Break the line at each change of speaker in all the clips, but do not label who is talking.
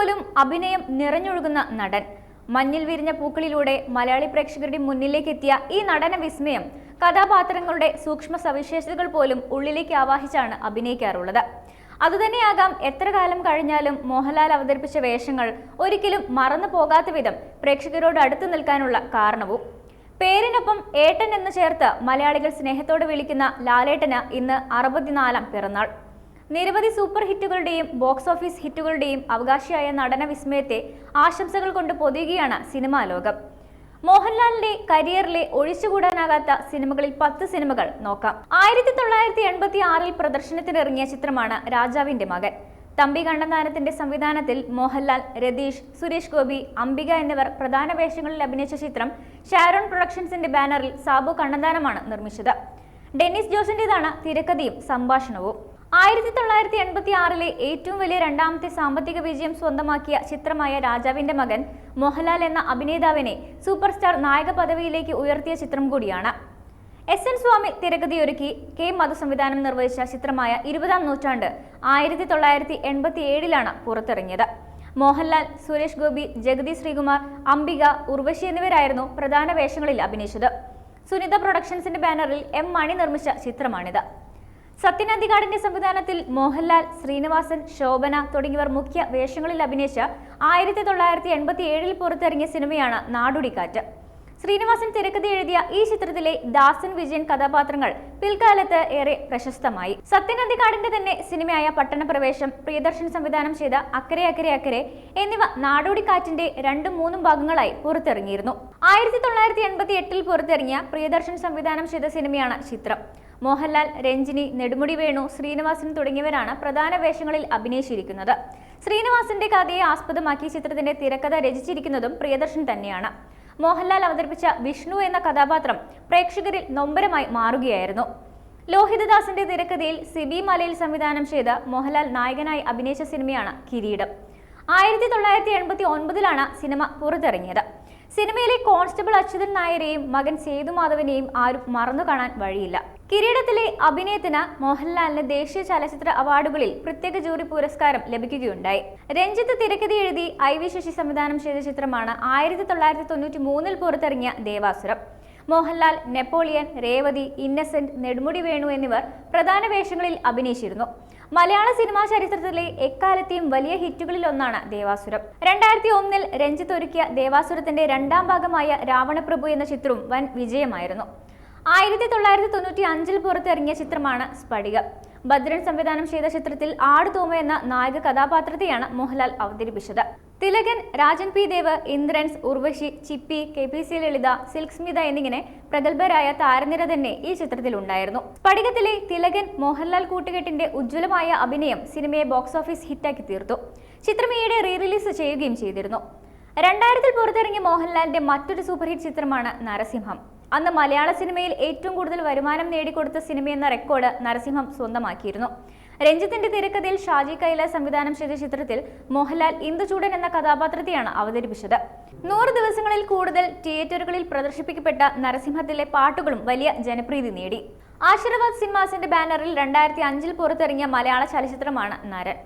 പോലും അഭിനയം നിറഞ്ഞൊഴുകുന്ന നടൻ. മഞ്ഞിൽ വിരിഞ്ഞ പൂക്കളിലൂടെ മലയാളി പ്രേക്ഷകരുടെ മുന്നിലേക്ക് എത്തിയ ഈ നടന വിസ്മയം കഥാപാത്രങ്ങളുടെ സൂക്ഷ്മ സവിശേഷതകൾ പോലും ഉള്ളിലേക്ക് ആവാഹിച്ചാണ് അഭിനയിക്കാറുള്ളത്. അതുതന്നെയാകാം എത്ര കാലം കഴിഞ്ഞാലും മോഹൻലാൽ അവതരിപ്പിച്ച വേഷങ്ങൾ ഒരിക്കലും മറന്നു പോകാത്ത വിധം പ്രേക്ഷകരോട് അടുത്തു നിൽക്കാനുള്ള കാരണവും. പേരിനൊപ്പം ഏട്ടൻ എന്ന് ചേർത്ത് മലയാളികൾ സ്നേഹത്തോടെ വിളിക്കുന്ന ലാലേട്ടന് ഇന്ന് 64-ാം പിറന്നാൾ. നിരവധി സൂപ്പർ ഹിറ്റുകളുടെയും ബോക്സ് ഓഫീസ് ഹിറ്റുകളുടെയും അവകാശിയായ നടന വിസ്മയത്തെ ആശംസകൾ കൊണ്ട് പൊതിയുകയാണ് സിനിമാ ലോകം. മോഹൻലാലിന്റെ കരിയറിലെ ഒഴിച്ചുകൂടാനാകാത്ത സിനിമകളിൽ 10 സിനിമകൾ നോക്കാം. 1986-ൽ പ്രദർശനത്തിനിറങ്ങിയ ചിത്രമാണ് രാജാവിന്റെ മകൻ. തമ്പി കണ്ണന്താനത്തിന്റെ സംവിധാനത്തിൽ മോഹൻലാൽ, രതീഷ്, സുരേഷ് ഗോപി, അംബിക എന്നിവർ പ്രധാന വേഷങ്ങളിൽ അഭിനയിച്ച ചിത്രം ഷാരോൺ പ്രൊഡക്ഷൻസിന്റെ ബാനറിൽ സാബു കണ്ണന്താനമാണ് നിർമ്മിച്ചത്. ഡെന്നിസ് ജോസിന്റേതാണ് തിരക്കഥയും സംഭാഷണവും. 1986-ലെ ഏറ്റവും വലിയ രണ്ടാമത്തെ സാമ്പത്തിക വിജയം സ്വന്തമാക്കിയ ചിത്രമായ രാജാവിന്റെ മകൻ മോഹൻലാൽ എന്ന അഭിനേതാവിനെ സൂപ്പർ സ്റ്റാർ നായക പദവിയിലേക്ക് ഉയർത്തിയ ചിത്രം കൂടിയാണ്. SN സ്വാമി തിരക്കഥയൊരുക്കി K മധു സംവിധാനം നിർവഹിച്ച ചിത്രമായ 20-ാം നൂറ്റാണ്ട് 1987-ലാണ് പുറത്തിറങ്ങിയത്. മോഹൻലാൽ, സുരേഷ് ഗോപി, ജഗതി ശ്രീകുമാർ, അംബിക, ഉർവശി എന്നിവരായിരുന്നു പ്രധാന വേഷങ്ങളിൽ അഭിനയിച്ചത്. സുനിത പ്രൊഡക്ഷൻസിന്റെ ബാനറിൽ M മണി നിർമ്മിച്ച ചിത്രമാണിത്. സത്യൻ അന്തിക്കാടിന്റെ സംവിധാനത്തിൽ മോഹൻലാൽ, ശ്രീനിവാസൻ, ശോഭന തുടങ്ങിയവർ മുഖ്യ വേഷങ്ങളിൽ അഭിനയിച്ച 1987-ൽ പുറത്തിറങ്ങിയ സിനിമയാണ് നാടോടിക്കാറ്റ്. ശ്രീനിവാസൻ തിരക്കഥ എഴുതിയ ഈ ചിത്രത്തിലെ ദാസൻ, വിജയൻ കഥാപാത്രങ്ങൾ പിൽക്കാലത്ത് ഏറെ പ്രശസ്തമായി. സത്യൻ അന്തിക്കാടിന്റെ തന്നെ സിനിമയായ പട്ടണപ്രവേശം, പ്രിയദർശൻ സംവിധാനം ചെയ്ത അക്കരെ അക്കരെ അക്കരെ എന്നിവ നാടോടിക്കാറ്റിന്റെ 2-3 ഭാഗങ്ങളായി പുറത്തിറങ്ങിയിരുന്നു. 1988-ൽ പുറത്തിറങ്ങിയ പ്രിയദർശൻ സംവിധാനം ചെയ്ത സിനിമയാണ് ചിത്രം. മോഹൻലാൽ, രഞ്ജിനി, നെടുമുടി വേണു, ശ്രീനിവാസൻ തുടങ്ങിയവരാണ് പ്രധാന വേഷങ്ങളിൽ അഭിനയിച്ചിരിക്കുന്നത്. ശ്രീനിവാസന്റെ കഥയെ ആസ്പദമാക്കി ചിത്രത്തിന്റെ തിരക്കഥ രചിച്ചിരിക്കുന്നതും പ്രിയദർശൻ തന്നെയാണ്. മോഹൻലാൽ അവതരിപ്പിച്ച വിഷ്ണു എന്ന കഥാപാത്രം പ്രേക്ഷകരിൽ നൊമ്പരമായി മാറുകയായിരുന്നു. ലോഹിതദാസിന്റെ തിരക്കഥയിൽ സിബി മലയിൽ സംവിധാനം ചെയ്ത് മോഹൻലാൽ നായകനായി അഭിനയിച്ച സിനിമയാണ് കിരീടം. 1989-ലാണ് സിനിമ പുറത്തിറങ്ങിയത്. സിനിമയിലെ കോൺസ്റ്റബിൾ അച്യുതൻ നായരെയും മകൻ സേതുമാധവനെയും ആരും മറന്നു കാണാൻ വഴിയില്ല. കിരീടത്തിലെ അഭിനയത്തിന് മോഹൻലാലിന് ദേശീയ ചലച്ചിത്ര അവാർഡുകളിൽ പ്രത്യേക ജൂറി പുരസ്കാരം ലഭിക്കുകയുണ്ടായി. രഞ്ജിത്ത് തിരക്കഥ എഴുതി IV ശശി സംവിധാനം ചെയ്ത ചിത്രമാണ് 1993-ൽ പുറത്തിറങ്ങിയ ദേവാസുരം. മോഹൻലാൽ, നെപ്പോളിയൻ, രേവതി, ഇന്നസെന്റ്, നെടുമുടി വേണു എന്നിവർ പ്രധാന വേഷങ്ങളിൽ അഭിനയിച്ചിരുന്നു. മലയാള സിനിമാ ചരിത്രത്തിലെ എക്കാലത്തെയും വലിയ ഹിറ്റുകളിൽ ഒന്നാണ് ദേവാസുരം. 2001-ൽ രഞ്ജിത്ത് ഒരുക്കിയ ദേവാസുരത്തിന്റെ 2ാം ഭാഗമായ രാവണപ്രഭു എന്ന ചിത്രവും വൻ വിജയമായിരുന്നു. 1995-ൽ പുറത്തിറങ്ങിയ ചിത്രമാണ് സ്ഫടികം. ഭദ്രൻ സംവിധാനം ചെയ്ത ചിത്രത്തിൽ ആടുതോമ എന്ന നായക കഥാപാത്രത്തെയാണ് മോഹൻലാൽ അവതരിപ്പിച്ചത്. തിലകൻ, രാജൻ P ദേവ്, ഇന്ദ്രൻസ്, ഉർവശി, ചിപ്പി, KPC ലളിത, സിൽക്ക് സ്മിത എന്നിങ്ങനെ പ്രഗത്ഭരായ താരനിര തന്നെ ഈ ചിത്രത്തിൽ ഉണ്ടായിരുന്നു. സ്ഫടികത്തിലെ തിലകൻ മോഹൻലാൽ കൂട്ടുകെട്ടിന്റെ ഉജ്ജ്വലമായ അഭിനയം സിനിമയെ ബോക്സ് ഓഫീസ് ഹിറ്റാക്കി തീർത്തു. ചിത്രം ഈയിടെ റിലീസ് ചെയ്യുകയും ചെയ്തിരുന്നു. 2000-ൽ പുറത്തിറങ്ങിയ മോഹൻലാലിന്റെ മറ്റൊരു സൂപ്പർ ഹിറ്റ് ചിത്രമാണ് നരസിംഹം. അന്ന് മലയാള സിനിമയിൽ ഏറ്റവും കൂടുതൽ വരുമാനം നേടിക്കൊടുത്ത സിനിമയെന്ന റെക്കോർഡ് നരസിംഹം സ്വന്തമാക്കിയിരുന്നു. രഞ്ജിത്തിന്റെ തിരക്കഥയിൽ ഷാജി കൈലാസ് സംവിധാനം ചെയ്ത ചിത്രത്തിൽ മോഹൻലാൽ ഇന്ദുചൂടൻ എന്ന കഥാപാത്രത്തെയാണ് അവതരിപ്പിച്ചത്. 100 ദിവസങ്ങളിൽ കൂടുതൽ തിയേറ്ററുകളിൽ പ്രദർശിപ്പിക്കപ്പെട്ട നരസിംഹത്തിലെ പാട്ടുകളും വലിയ ജനപ്രീതി നേടി. ആശീർവാദ് സിനിമാസിന്റെ ബാനറിൽ 2005-ൽ പുറത്തിറങ്ങിയ മലയാള ചലച്ചിത്രമാണ് നരൻ.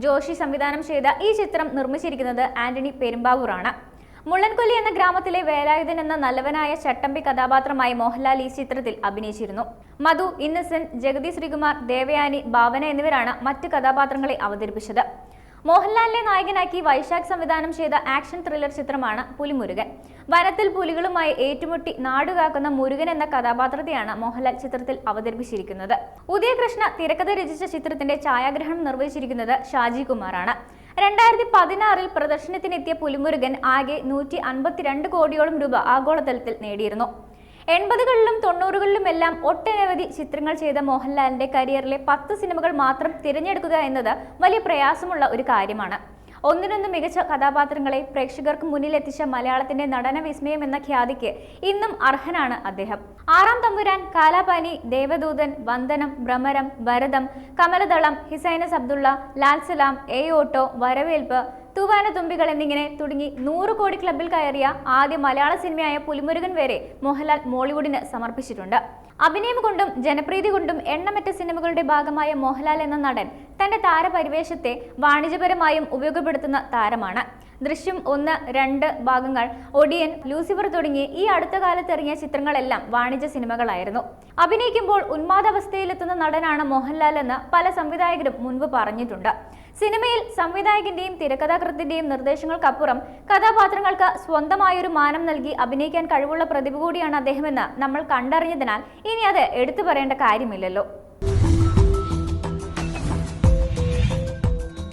ജോഷി സംവിധാനം ചെയ്ത ഈ ചിത്രം നിർമ്മിച്ചിരിക്കുന്നത് ആന്റണി പെരുമ്പാവൂറാണ്. മുള്ളൻകൊല്ലി എന്ന ഗ്രാമത്തിലെ വേലായുധൻ എന്ന നല്ലവനായ ചട്ടമ്പി കഥാപാത്രമായി മോഹൻലാൽ ഈ ചിത്രത്തിൽ അഭിനയിച്ചിരുന്നു. മധു, ഇന്നസെന്റ്, ജഗതി ശ്രീകുമാർ, ദേവയാനി, ഭാവന എന്നിവരാണ് മറ്റ് കഥാപാത്രങ്ങളെ അവതരിപ്പിച്ചത്. മോഹൻലാലിനെ നായകനാക്കി വൈശാഖ് സംവിധാനം ചെയ്ത ആക്ഷൻ ത്രില്ലർ ചിത്രമാണ് പുലിമുരുകൻ. വനത്തിൽ പുലികളുമായി ഏറ്റുമുട്ടി നാടുകാക്കുന്ന മുരുകൻ എന്ന കഥാപാത്രത്തെയാണ് മോഹൻലാൽ ചിത്രത്തിൽ അവതരിപ്പിച്ചിരിക്കുന്നത്. ഉദയകൃഷ്ണ തിരക്കഥ രചിച്ച ചിത്രത്തിന്റെ ഛായാഗ്രഹണം നിർവഹിച്ചിരിക്കുന്നത് ഷാജി കുമാറാണ്. 2016-ൽ പ്രദർശനത്തിനെത്തിയ പുലിമുരുകൻ ആകെ 152 കോടിയോളം രൂപ ആഗോളതലത്തിൽ നേടിയിരുന്നു. 80-കളിലും 90-കളിലുമെല്ലാം ഒട്ടനവധി ചിത്രങ്ങൾ ചെയ്ത മോഹൻലാലിന്റെ കരിയറിലെ 10 സിനിമകൾ മാത്രം തിരഞ്ഞെടുക്കുക എന്നത് വലിയ പ്രയാസമുള്ള ഒരു കാര്യമാണ്. ഒന്നിനൊന്ന് മികച്ച കഥാപാത്രങ്ങളെ പ്രേക്ഷകർക്ക് മുന്നിലെത്തിച്ച മലയാളത്തിന്റെ നടന വിസ്മയം എന്ന ഖ്യാതിക്ക് ഇന്നും അർഹനാണ് അദ്ദേഹം. 6-ാം തമ്പുരാൻ, കാലാപാനി, ദേവദൂതൻ, വന്ദനം, ഭ്രമരം, ഭരതം, കമലദളം, ഹിസൈനസ് അബ്ദുള്ള, ലാൽ സലാം, ഓട്ടോ, വരവേൽപ്പ്, തൂവാന തുമ്പികൾ എന്നിങ്ങനെ തുടങ്ങി 100 കോടി ക്ലബിൽ കയറിയ ആദ്യ മലയാള സിനിമയായ പുലിമുരുകൻ വരെ മോഹൻലാൽ മോളിവുഡിന് സമർപ്പിച്ചിട്ടുണ്ട്. അഭിനയം കൊണ്ടും ജനപ്രീതി കൊണ്ടും എണ്ണമറ്റ സിനിമകളുടെ ഭാഗമായ മോഹൻലാൽ എന്ന നടൻ തന്റെ താരപരിവേഷത്തെ വാണിജ്യപരമായും ഉപയോഗപ്പെടുത്തുന്ന താരമാണ്. ദൃശ്യം 1, 2 ഭാഗങ്ങൾ, ഒടിയൻ, ലൂസിഫർ തുടങ്ങി ഈ അടുത്ത കാലത്ത് ഇറങ്ങിയ ചിത്രങ്ങളെല്ലാം വാണിജ്യ സിനിമകളായിരുന്നു. അഭിനയിക്കുമ്പോൾ ഉന്മാദാവസ്ഥയിലെത്തുന്ന നടനാണ് മോഹൻലാൽ എന്ന് പല സംവിധായകരും മുൻപ് പറഞ്ഞിട്ടുണ്ട്. സിനിമയിൽ സംവിധായകന്റെയും തിരക്കഥാകൃത്തിന്റെയും നിർദ്ദേശങ്ങൾക്കപ്പുറം കഥാപാത്രങ്ങൾക്ക് സ്വന്തമായൊരു മാനം നൽകി അഭിനയിക്കാൻ കഴിവുള്ള പ്രതിഭ കൂടിയാണ് അദ്ദേഹമെന്ന് നമ്മൾ കണ്ടറിഞ്ഞതിനാൽ ഇനി അത് എടുത്തു പറയേണ്ട കാര്യമില്ലല്ലോ.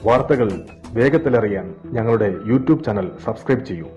വാർത്തകൾ വേഗത്തിലറിയാൻ ഞങ്ങളുടെ യൂട്യൂബ് ചാനൽ സബ്സ്ക്രൈബ് ചെയ്യൂ.